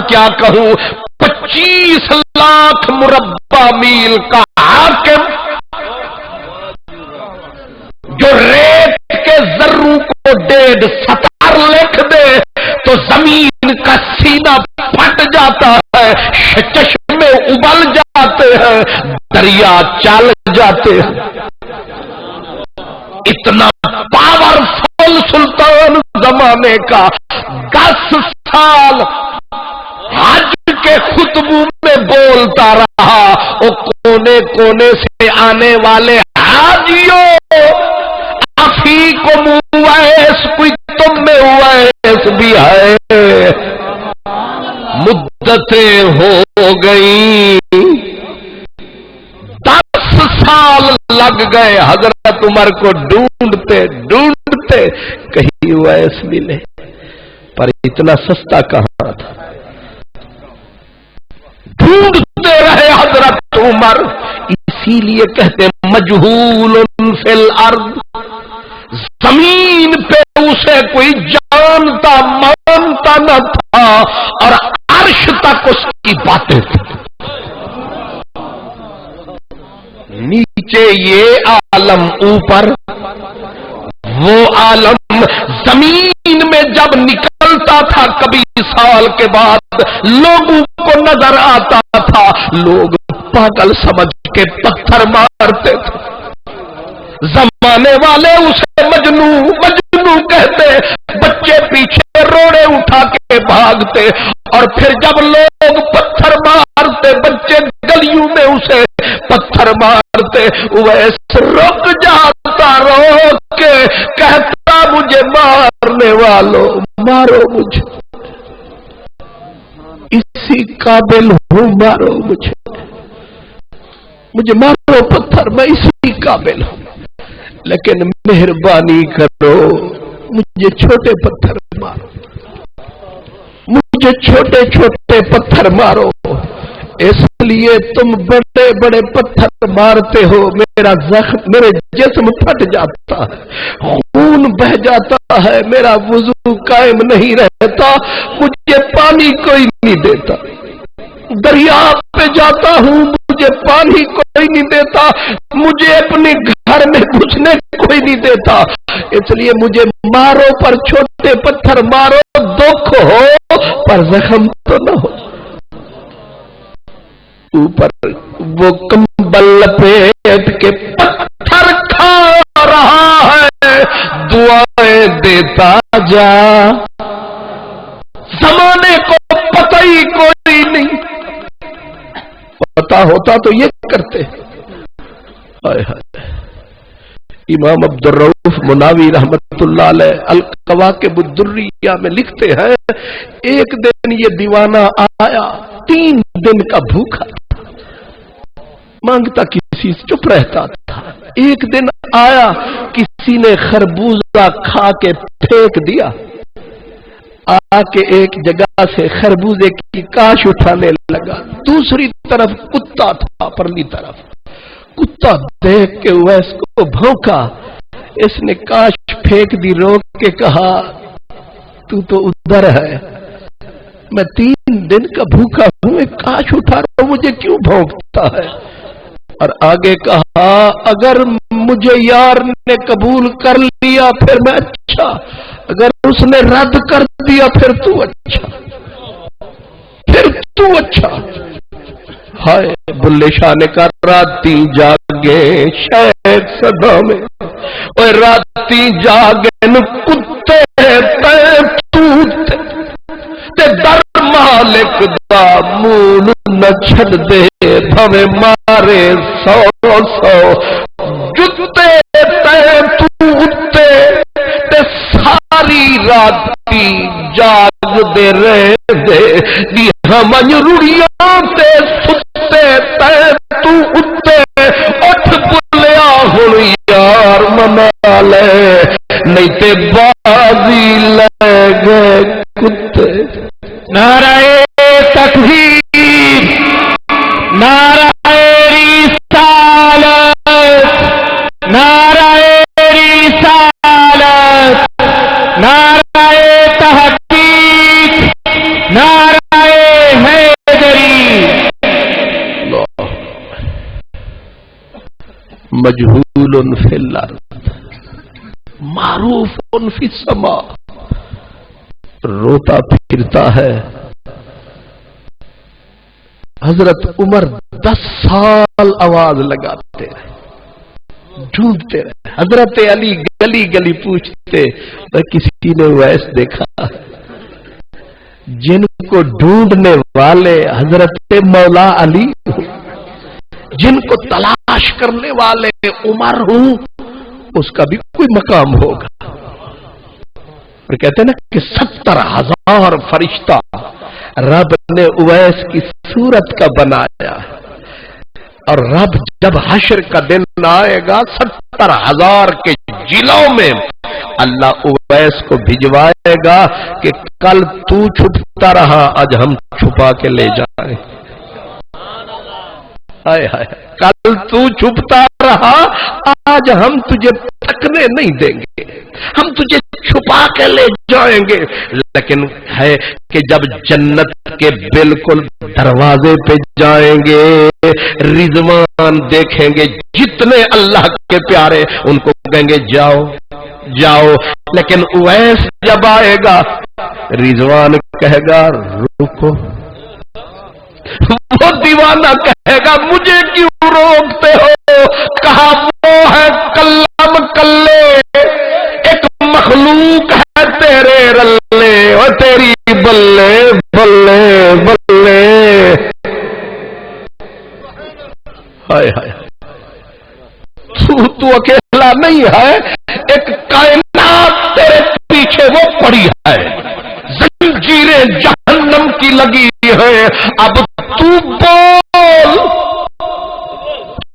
کیا کہوں، 25 لاکھ مربع میل کا حاکم جو ریت کے ذروں کو 1.5 سطر لکھ دے تو زمین کا سینہ پھٹ جاتا ہے، چشمے ابل جاتے ہیں، دریا چل جاتے ہیں۔ اتنا پاورفل سلطان زمانے کا 10 سال حج کے خطبوں میں بولتا رہا، وہ کونے کونے سے آنے والے حاجیوں، افیکم اویس، کوئی تم میں اویس بھی ہے، مدتیں ہو گئی، 10 سال لگ گئے حضرت عمر کو ڈھونڈتے ڈھونڈتے، کہیں اویس ملے، پر اتنا سستا کہاں تھا، ڈھونڈتے رہے حضرت عمر۔ اسی لیے کہتے مجہول فی الارض، زمین پہ اسے کوئی جانتا مانتا نہ تھا، اور عرش تک اس کی باتیں تھیں۔ نیچے یہ عالم، اوپر وہ عالم، زمین میں جب نکلتا تھا کبھی سال کے بعد لوگوں کو نظر آتا تھا، لوگ پاگل سمجھ کے پتھر مارتے تھے، زمانے والے اسے مجنوں مجنوں کہتے، بچے پیچھے روڑے اٹھا کے بھاگتے، اور پھر جب لوگ پتھر مارتے، بچے گلیوں میں اسے پتھر مارتے، ویسے رک جاتا، روک کے کہتا مجھے مارنے والوں مارو، اسی قابل ہوں، مارو مجھے مارو پتھر، میں اسی قابل ہوں، لیکن مہربانی کرو مجھے چھوٹے پتھر مارو، مجھے چھوٹے چھوٹے پتھر مارو، اس لیے تم بڑے بڑے پتھر مارتے ہو، میرا زخم، میرے جسم پھٹ جاتا ہے، خون بہ جاتا ہے، میرا وضو قائم نہیں رہتا، مجھے پانی کوئی نہیں دیتا، دریا پہ جاتا ہوں مجھے پانی کوئی نہیں دیتا، مجھے اپنے گھر میں گھسنے کوئی نہیں دیتا، اس لیے مجھے مارو پر چھوٹے پتھر مارو، دکھ ہو پر زخم تو نہ ہو۔ اوپر وہ کمبل لپیٹ کے پتھر کھا رہا ہے، دعائیں دیتا جا، زمانے کو پتہ ہی کوئی نہیں، پتا ہوتا تو یہ کرتے۔ ہائے ہائے، امام عبد الرؤف مناوی رحمت اللہ علیہ الکواکب الدریہ میں لکھتے ہیں، ایک دن یہ دیوانہ آیا، 3 دن کا بھوکا تھا، مانگتا کسی سے، چپ رہتا تھا، ایک دن آیا، کسی نے خربوزہ کھا کے پھینک دیا، آ کے ایک جگہ سے خربوزے کی کاش اٹھانے لگا، دوسری طرف کتا تھا، پرلی طرف کتا دیکھ کے اویس کو بھونکا، اس نے کاش پھینک دی، روک کے کہا تو ادھر ہے، میں 3 دن کا بھوکا ہوں، ایک کاش اٹھا رہا ہوں، مجھے کیوں بھونکتا ہے؟ اور آگے کہا اگر مجھے یار نے قبول کر لیا پھر میں اچھا، اگر اس نے رد کر دیا پھر تو اچھا، پھر تو اچھا۔ ہائے بلے شاہ نے کہا راتی جاگے شیخ صدا میں، اور راتی جاگے کتے تے در مالک دا مول نہ چھڑ دے، بھویں مارے 100 جتے تے ساری راتی جاگ دے رہ دے، ہمیں روڑیاں تے ستے تو اتے، اٹھ بلیا ہوں یار منا لے، نہیں تے بازی لے گئے کتے۔ نعرہ تکبیر، نعرہ رسالت، نعرہ رسالت، نعرہ تحقیق، نعرہ مجہول فی الارض معروف فی السماء، روتا پھرتا ہے۔ حضرت عمر 10 سال آواز لگاتے رہے، ڈھونڈتے رہے۔ حضرت علی گلی گلی پوچھتے، کسی نے ویس دیکھا؟ جن کو ڈھونڈنے والے حضرت مولا علی، جن کو تلاش کرنے والے عمر ہوں، اس کا بھی کوئی مقام ہوگا۔ اور کہتے ہیں نا کہ 70,000 فرشتہ رب نے اویس کی صورت کا بنایا، اور رب جب حشر کا دن آئے گا 70,000 کے جلوں میں اللہ اویس کو بھجوائے گا کہ کل تو چھپتا رہا، آج ہم چھپا کے لے جائیں۔ ہائے ہائے، کل تو چھپتا رہا، آج ہم تجھے تکنے نہیں دیں گے، ہم تجھے چھپا کے لے جائیں گے۔ لیکن ہے کہ جب جنت کے بالکل دروازے پہ جائیں گے، رضوان دیکھیں گے، جتنے اللہ کے پیارے ان کو کہیں گے جاؤ جاؤ، لیکن اویس جب آئے گا رضوان کہے گا رکو، وہ دیوانہ کہے گا مجھے کیوں روکتے ہو؟ کہا وہ ہے کلم کلے، ایک مخلوق ہے تیرے رلے، اور تیری بلے بلے بلے۔ ہائے ہائے، تو اکیلا نہیں ہے، ایک کائنات تیرے پیچھے وہ پڑی ہے، زنجیریں جہنم کی لگی ہے۔ اب تو بول،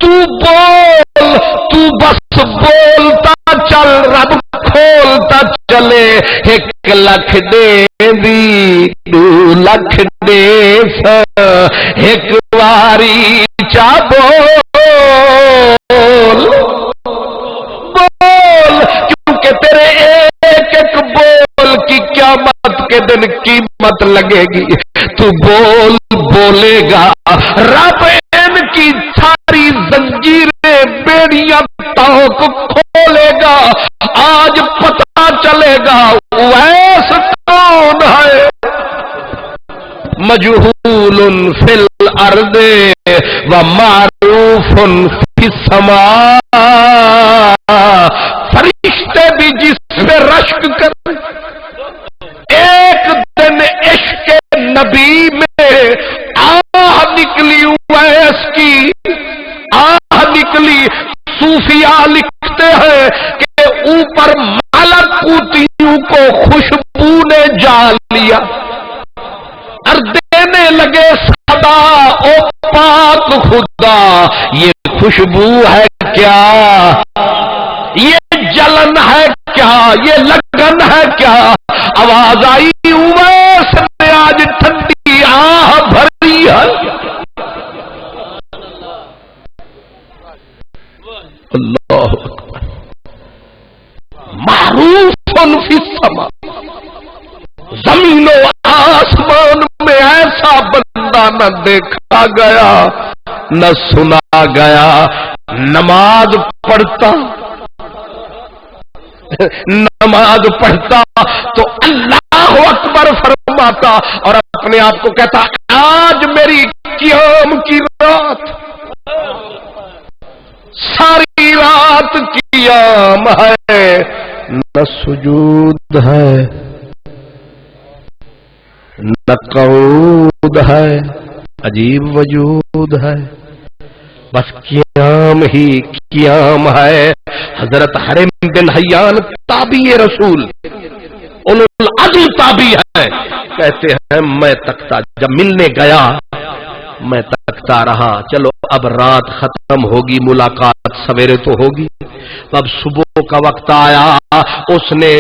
تو بول، تو بس بولتا چل، رب کھولتا چلے۔ 1 لکھ دے دی 2 لکھ دے سا، ایک واری چا بول بول، کیونکہ تیرے ایک ایک بول کی قیامت کے دن قیمت لگے گی۔ تو بول بولے گا، رب ان کی ساری زنجیریں بیڑیاں تاؤں کو کھولے گا۔ آج پتہ چلے گا اویس کون ہے۔ مجہول فی الارض ومعروف فی السماء، فرشتے بھی جس پہ رشک کر۔ ایک دن عشق نبی میں آہ نکلی اویس کی، آہ نکلی۔ صوفیاء لکھتے ہیں کہ اوپر ملکوتیوں کو خوشبو نے جا لیا، اور دینے لگے صدا او پاک خدا، یہ خوشبو ہے کیا، یہ جلن ہے کیا، یہ لگن ہے کیا؟ آواز آئی اویس نے آج ٹھنڈی آہ بھری ہے۔ اللہ اکبر، معروف فی السماء، زمین و آسمان میں ایسا بندہ نہ دیکھا گیا نہ سنا گیا۔ نماز پڑھتا، نماز پڑھتا تو اللہ اکبر فرماتا، اور اپنے آپ کو کہتا آج میری قیام کی رات، ساری رات قیام ہے، نہ سجود ہے نہ قعود ہے، عجیب وجود ہے، بس قیام ہی قیام ہے۔ حضرت حرم بن حیان تابعی رسول، العزم تابعی ہے، کہتے ہیں میں تکتا، جب ملنے گیا میں تکتا رہا، چلو اب رات ختم ہوگی، ملاقات سویرے تو ہوگی۔ اب صبح کا وقت آیا، اس نے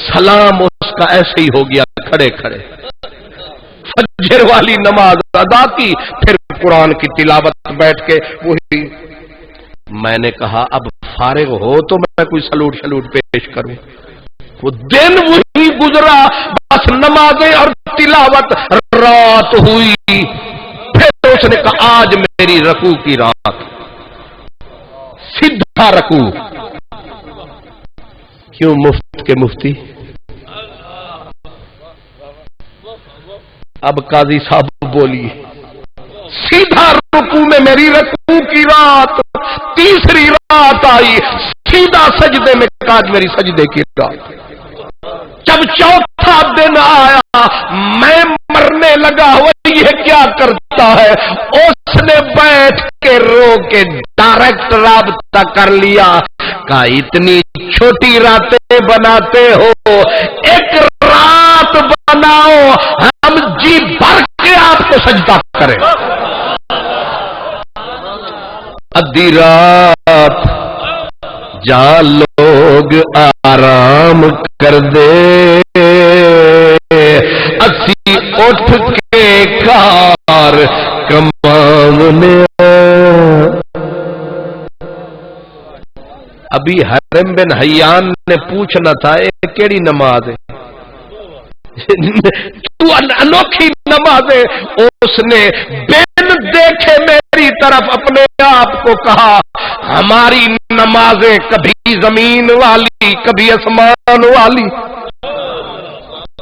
سلام اس کا ایسے ہی ہو گیا کھڑے کھڑے، فجر والی نماز ادا کی، پھر قرآن کی تلاوت بیٹھ کے وہی۔ میں نے کہا اب فارغ ہو تو میں کوئی سلوٹ شلوٹ پیش کروں۔ وہ دن وہی گزرا، بس نمازیں اور تلاوت، رات ہوئی، پھر اس نے کہا آج میری رکوع کی رات، سیدھا رکوع. کیوں مفت کے مفتی؟ اب قاضی صاحب بولیے. سیدھا رکوع میں میری رکوع کی رات تیسری رات آئی، سیدھا سجدے میں کاج میری سجدے کی رات. جب چوتھا دن آیا میں مرنے لگا، وہ یہ کیا کرتا ہے؟ اس نے بیٹھ کے رو کے ڈائریکٹ رابطہ کر لیا. کہا اتنی چھوٹی راتیں بناتے ہو، ایک رات بناؤ ہم جی بھر کے آپ کو سجدہ کریں. ادھی رات جہاں لوگ آرام کر دے، اسی اٹھ کے کار کمانے. ابھی حرم بن حیان نے پوچھنا تھا یہ کیڑی نماز ہے؟ تو انوکھی نماز ہے. اس نے بن دیکھے میری طرف اپنے آپ کو کہا ہماری نمازیں کبھی زمین والی کبھی آسمان والی.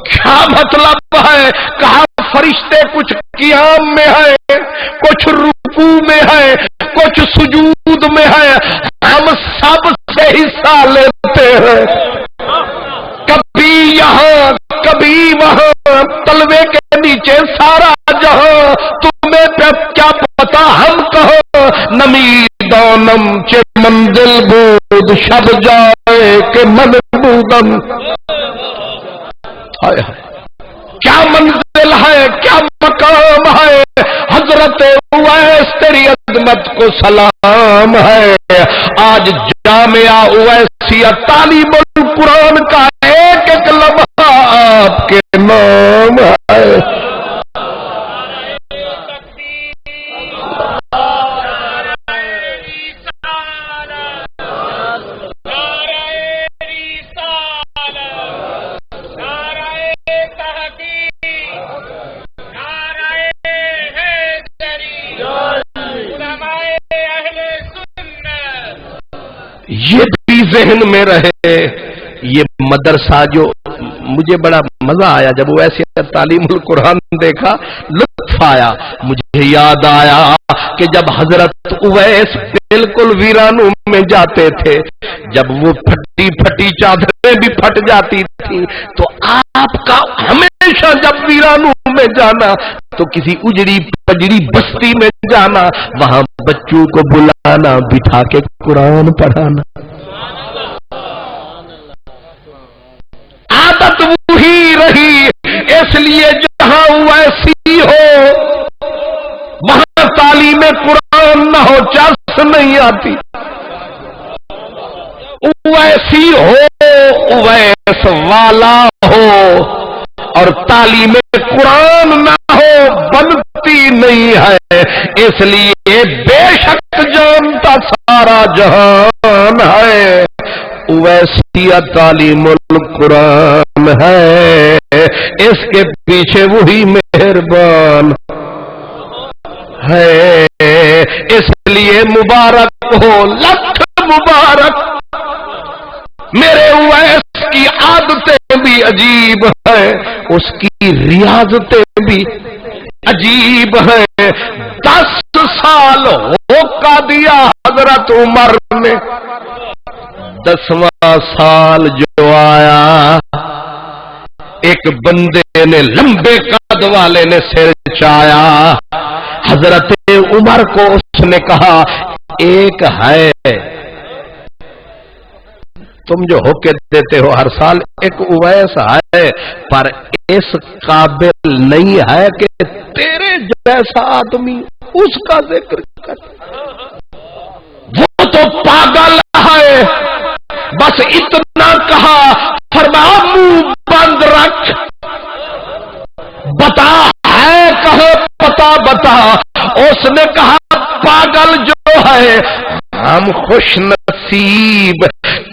کیا مطلب ہے؟ کہا فرشتے کچھ قیام میں ہے، کچھ رکوع میں ہے، کچھ سجود میں ہے، ہم سب سے حصہ لیتے ہیں، کبھی یہاں کبھی وہاں، تلوے کے نیچے سارا جہاں. تمہیں کیا پتا ہم کہو نمی دانم چے منزل بود شب جائے کہ من بودم. کیا منزل ہے، کیا مقام ہے. حضرت اویس تیری عظمت کو سلام ہے. آج جامعہ اویسیہ تعلیم القرآن کا ایک ایک لمحہ آپ کے نام ہے. یہ بھی ذہن میں رہے. یہ مدرسہ جو مجھے بڑا مزہ آیا جب وہ ایسے تعلیم القرآن دیکھا، لطف آیا. مجھے یاد آیا کہ جب حضرت اویس بالکل ویرانوں میں جاتے تھے، جب وہ پھٹی پھٹی چادریں بھی پھٹ جاتی تھی، تو آپ کا ہمیشہ جب ویرانوں میں جانا تو کسی اجڑی پجڑی بستی میں جانا، وہاں بچوں کو بلانا، بٹھا کے قرآن پڑھانا. عادت وہی رہی. اس لیے جہاں ویسی ہو وہاں تعلیم قرآن نہ ہو چس نہیں آتی. ویسی ہو ویس والا ہو اور تعلیم قرآن نہ ہو بنتی نہیں ہے. اس لیے بے شک جانتا سارا جہان ہے ویسیہ تعلیم القرآن ہے. اس کے پیچھے وہی مہربان ہے. اس لیے مبارک ہو، لکھ مبارک. میرے اویس کی عادتیں بھی عجیب ہیں، اس کی ریاضتیں بھی عجیب ہیں. 10 سال ہو کا دیا حضرت عمر نے. 10واں سال جو آیا، ایک بندے نے لمبے قد والے نے سر چایا. حضرت عمر کو اس نے کہا ایک ہے، تم جو ہو کے دیتے ہو ہر سال، ایک اویس ہے پر اس قابل نہیں ہے کہ تیرے جیسا آدمی اس کا ذکر کرے. وہ تو پاگل ہے. بس اتنا کہا، فرمایا منہ بند رکھ، بتا ہے کہے پتا بتا. اس نے کہا پاگل جو ہے، ہم خوش نصیب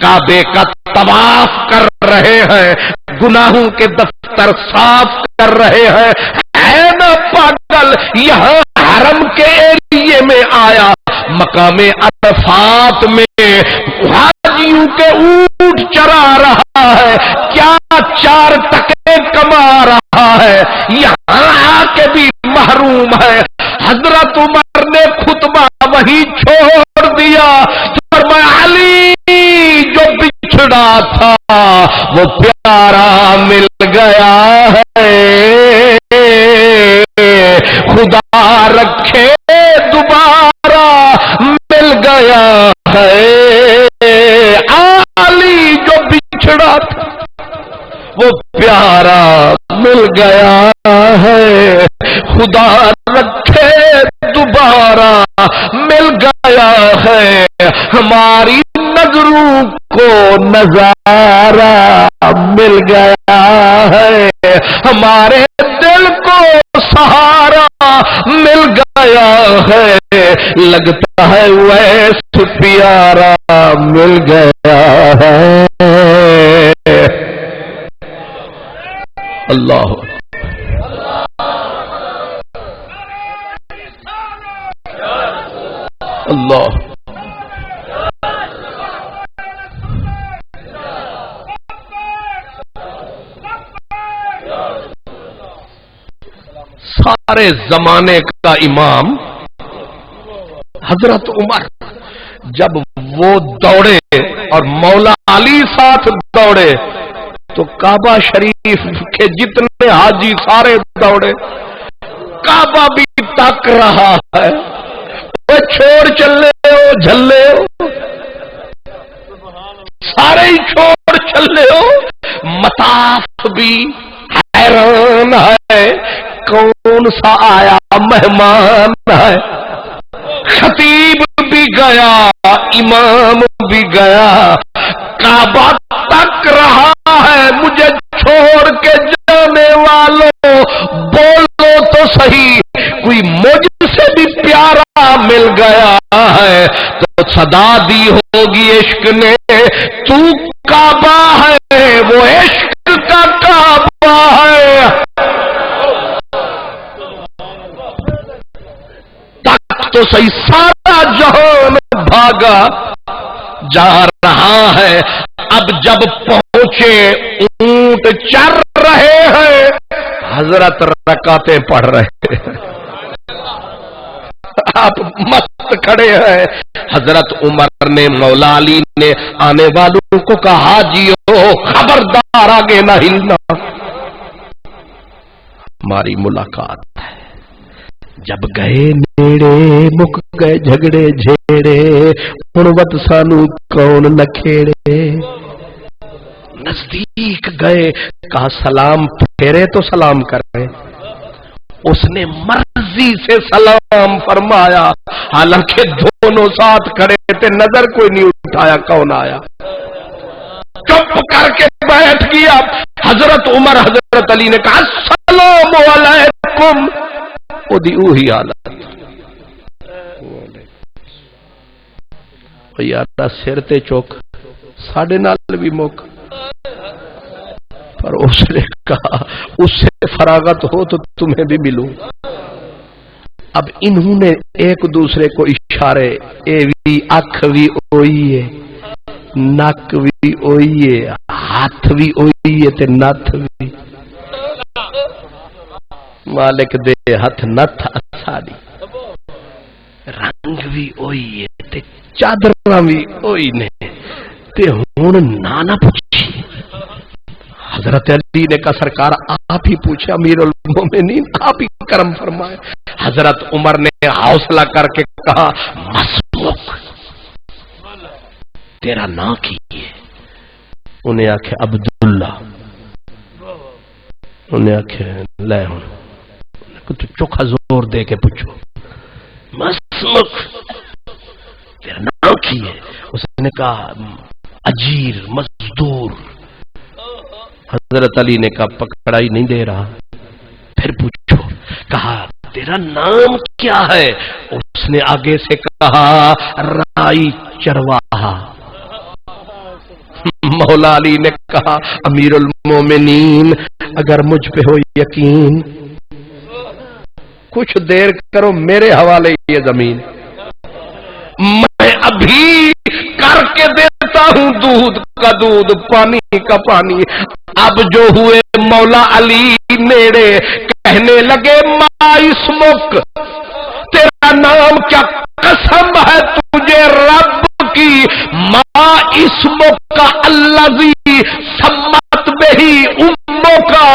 کعبے کا طواف کر رہے ہیں، گناہوں کے دفتر صاف کر رہے ہیں. ہے نا پاگل، یہاں حرم کے ایریے میں آیا، مقام عرفات میں حاجیوں کے اونٹ چرا رہا ہے، کیا 4 ٹکے کما رہا ہے، یہاں آ کے بھی محروم ہے۔ حضرت عمر نے خطبہ وہی چھوڑ دیا، فرمایا علی جو بچھڑا تھا وہ پیارا مل گیا ہے، خدا رکھے دوبارہ مل گیا ہے۔ علی جو بچھڑا تھا وہ پیارا مل گیا ہے، خدا رکھے دوبارہ مل گیا ہے۔ ہماری نظروں کو نظارہ مل گیا ہے، ہمارے دل کو سہارا مل گیا ہے، لگتا ہے ویسے پیارا مل گیا ہے۔ اللہ اللہ سارے زمانے کا امام حضرت عمر جب وہ دوڑے اور مولا علی ساتھ دوڑے تو کعبہ شریف کے جتنے حاجی سارے دوڑے، کعبہ بھی تک رہا ہے، وہ چھوڑ چلے ہو جھلے ہو، سارے ہی چھوڑ چلے ہو۔ مطاف بھی حیران ہے، کون سا آیا مہمان ہے، خطیب بھی گیا امام بھی گیا، کعبہ تک رہا ہے۔ مجھے چھوڑ کے جانے والوں بولو تو صحیح، کوئی مجھ سے بھی پیارا مل گیا ہے تو صدا دی ہوگی عشق نے، تو کعبہ ہے وہ عشق کا کعبہ ہے۔ تک تو صحیح سارا جہان بھاگا جا رہا ہے، اب جب پہنچے اونٹ چر رہے ہیں، حضرت رکعتیں پڑھ رہے ہیں، آپ مست کھڑے ہیں۔ حضرت عمر نے مولا علی نے آنے والوں کو کہا حاجیو خبردار آگے نہ ہلنا، ہماری ملاقات ہے۔ جب گئے نیڑے مک گئے جھگڑے جھیڑے، ہن وت سانو کون نہ کھیڑے۔ نزدیک گئے، کہا سلام پھیرے تو سلام کرے، اس نے مرضی سے سلام فرمایا، حالانکہ دونوں ساتھ کھڑے تھے، نظر کوئی نہیں اٹھایا کون آیا، چپ کر کے بیٹھ گیا۔ حضرت عمر حضرت علی نے کہا السلام علیکم، دی اوہی حالت یار سر تے چوک ساڑھے نال بھی موک، پر اس نے کہا اس سے فراغت ہو تو تمہیں بھی ملوں۔ اب انہوں نے ایک دوسرے کو اشارے، اے وی اکھ بھی اوئی ہے، نک بھی اوئی ہے، ہاتھ بھی اوئی ہے تے نتھ بھی، مالک دے ہاتھ نتھ اساڑی، رنگ بھی اوئی ہے تے چادراں بھی اوئی نے، تے ہن نہ پوچھی۔ حضرت علی نے کہا سرکار آپ ہی پوچھے، امیر المومنین آپ ہی کرم فرمائے۔ حضرت عمر نے حوصلہ کر کے کہا مسموک تیرا نام کی ہے؟ انہیں آکھے عبداللہ، انہیں آکھے لے ہوں تو چوکھا زور دے کے پوچھو مسموک تیرا نام کی ہے؟ اس نے کہا اجیر مزدور۔ حضرت علی نے کہا پکڑائی نہیں دے رہا، پھر پوچھو۔ کہا تیرا نام کیا ہے؟ اس نے آگے سے کہا رائی چرواہا۔ مولا علی نے کہا امیر المومنین اگر مجھ پہ ہو یقین کچھ دیر کرو، میرے حوالے یہ زمین۔ میں ابھی کر کے دیتا ہوں دودھ کا دودھ پانی کا پانی. اب جو ہوئے مولا علی نیڑے کہنے لگے ما اسمک، تیرا نام کیا؟ قسم ہے تجھے رب کی، ما اسمک کا الذی سمت بہی اموں کا،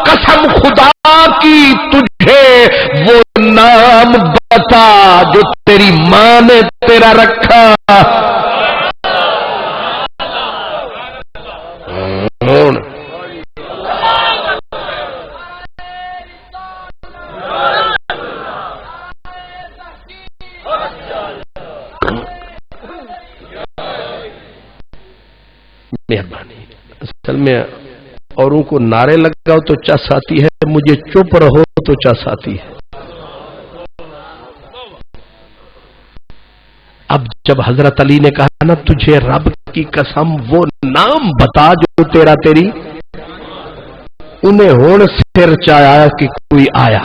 قسم خدا کی تجھے وہ نام بتا جو تیری ماں نے تیرا رکھا. مہربانی. اصل میں اوروں کو نعرے لگاؤ تو چس آتی ہے، مجھے چپ رہو تو چس آتی ہے. اب جب حضرت علی نے کہا نا تجھے رب کی قسم وہ نام بتا جو تیرا تیری، انہیں ہون سر چایا کہ کوئی آیا.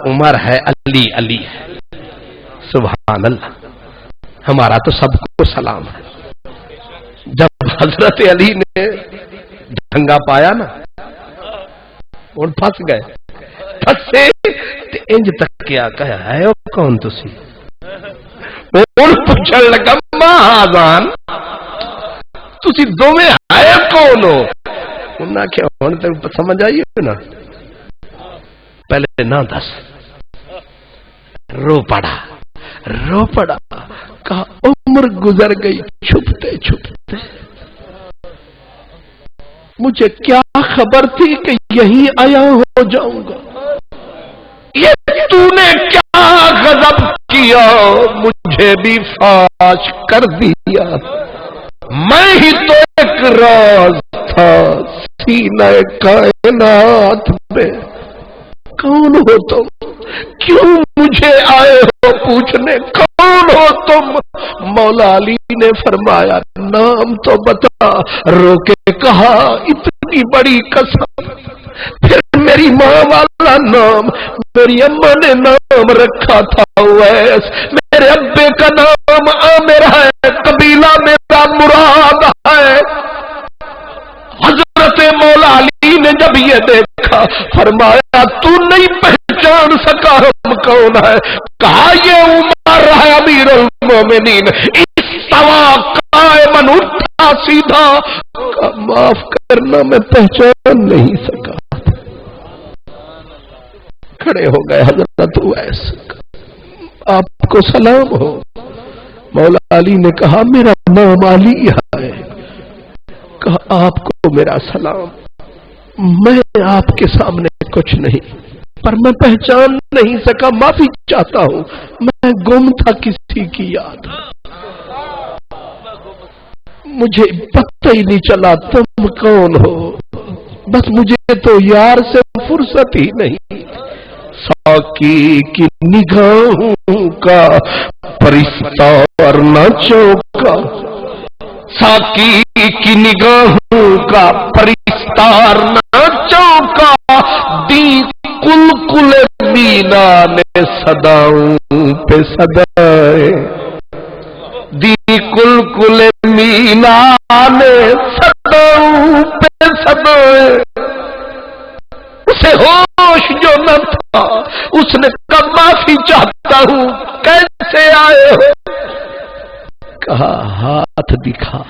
عمر ہے، علی علی ہے. سبحان اللہ. ہمارا تو سب کو سلام ہے. جب حضرت علی نے ڈھنگا پایا نا اور پھنس گئے، پھنسے انج تک کیا کہا ہے وہ کون تسی؟ اور پوچھن لگا ماں آزان تسی دوویں آئے کون ہو؟ انہاں کیا ہن تے سمجھ آئی نا، پہلے نہ دس. رو پڑا کہا عمر گزر گئی چھپتے چھپتے، مجھے کیا خبر تھی کہ یہی آیا ہو جاؤں گا. یہ تو نے کیا غضب کیا، مجھے بھی فاش کر دیا. میں ہی تو ایک راز تھا سینہ کائنات میں. کون ہو تم؟ کیوں مجھے آئے ہو پوچھنے؟ کون ہو تم؟ مولا علی نے فرمایا نام تو بتا. رو کے کہا اتنی بڑی قسم. پھر میری ماں والا نام، میری اماں نے نام رکھا تھا اویس، میرے ابے کا نام عامر ہے، قبیلہ میرا مراد ہے. حضرت مولا علی نے جب یہ دیکھا فرمایا تو نہیں پہچان سکا ہم کون ہے؟ کہا یہ عمر ہے امیر المومنین. استوا قائما، اٹھا سیدھا. معاف کرنا میں پہچان نہیں سکا. کھڑے ہو گئے حضرت اویس، آپ کو سلام ہو. مولا علی نے کہا میرا نام علی ہے. کہا آپ کو میرا سلام. میں آپ کے سامنے کچھ نہیں، پر میں پہچان نہیں سکا، معافی چاہتا ہوں. میں گم تھا کسی کی یاد، مجھے پتہ ہی نہیں چلا تم کون ہو. بس مجھے تو یار سے فرصت ہی نہیں. ساکی کی نگاہوں کا فرشتہ اور نہ چوکا، ساکی کی نگاہوں کا پرستار نہ چوکا. دی کل کل مینا نے صداؤں پہ صدائے، دی کل کل مینا نے صداؤں پہ صدائے. اسے ہوش جو نہ تھا اس نے کہا معافی چاہتا ہوں، کیسے آئے ہو؟ کہا ہاتھ دکھا.